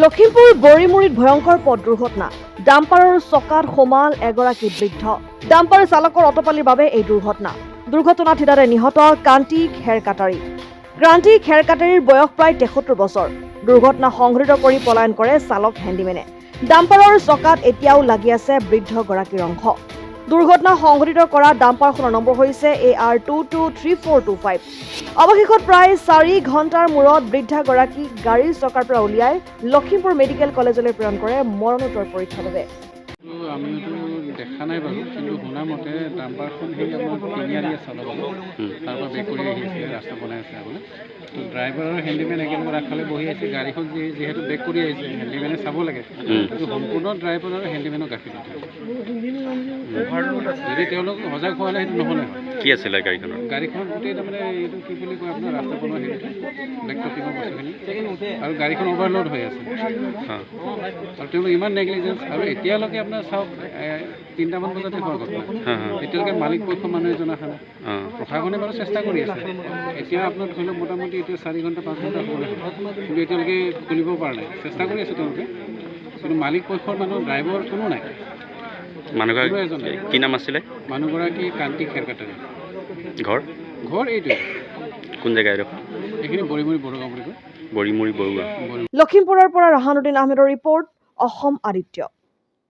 লখিমপুৰ বৰিমুৰিত ভয়ংকৰ পথ দুৰ্ঘটনা। ডাম্পাৰৰ চকাত সোমাল এগৰাকী বৃদ্ধ। ডাম্পাৰ চালকৰ অটপালিৰ বাবে এই দুৰ্ঘটনা। দুৰ্ঘটনাত থিতাতে নিহত কান্তি খেৰকাটাৰী। ক্ৰান্তি খেৰকাটাৰীৰ বয়স প্ৰায় 73 বছৰ। দুৰ্ঘটনা সংঘটিত কৰি পলায়ন কৰে চালক হেণ্ডিমেনে। ডাম্পাৰৰ চকাত এতিয়াও লাগি আছে বৃদ্ধগৰাকীৰ অংশ। দুৰ্ঘটনা সংঘটিত কৰা ডাম্পাৰখনৰ নম্বৰ হৈছে AR223425। অৱশেষত প্ৰায় 4 ঘণ্টাৰ মূৰত বৃদ্ধাগৰাকীক গাড়ীৰ চকাৰ পৰা উলিয়াই লখিমপুৰ মেডিকেল কলেজলৈ প্ৰেৰণ কৰে মৰণোত্তৰ পৰীক্ষাৰ বাবে। আমিতো দেখা নাই বাৰু, কিন্তু শুনা মতে ডাম্পাৰখন সেই আমাৰ তিনিআলিয়ে চলাব, তাৰপৰা বেক কৰি আহি আছে, ৰাস্তা বনাই আছে আপোনাৰ। তো ড্ৰাইভাৰ আৰু হেণ্ডিমেন একেলগে আগফালে বহি আছে। গাড়ীখন যিহেতু বেক কৰি আহিছে, হেণ্ডিমেনে চাব লাগে, কিন্তু সম্পূৰ্ণ ড্ৰাইভাৰ আৰু হেণ্ডিমেনৰ গাফিলতি। যদি তেওঁলোক সজাগ হোৱা নাই সেইটো নহ'লে হয়। কি আছিলে গাড়ীখনৰ? গাড়ীখন গোটেই তাৰমানে এইটো কি বুলি কয় আপোনাৰ ৰাস্তা বনোৱা হেৰিটো ব্লেক টপিঙৰ বস্তুখিনি, আৰু গাড়ীখন অভাৰলোড হৈ আছে। আৰু তেওঁলোক ইমান নেগলিজেঞ্চ। আৰু এতিয়ালৈকে আপোনাৰ চাওক 3টামান বজাতে হোৱা কথা, এতিয়ালৈকে মালিক পক্ষ মানুহ এজন অহা নাই। প্ৰশাসনে বাৰু চেষ্টা কৰি আছে। এতিয়া আপোনাৰ ধৰি লওক মোটামুটি এতিয়া 4 ঘণ্টা 5 ঘণ্টা হ'লে, কিন্তু এতিয়ালৈকে খুলিব পৰা নাই। চেষ্টা কৰি আছে তেওঁলোকে, কিন্তু মালিক পক্ষৰ মানুহ ড্ৰাইভাৰ কোনো নাই। মানুহগৰাকী কি নাম আছিলে? মানুহগৰাকী কান্তি খেৰকাটাৰী। ঘৰ এইটোৱে। কোন জেগা এইডোখৰ? এইখিনি বৰিমুৰি বড়োগাঁও বুলি কয়। বৰিমুৰি বৰুৱা। লখিমপুৰৰ পৰা ৰাহানুদ্দিন আহমেদৰ ৰিপৰ্ট, অসম আদিত্য।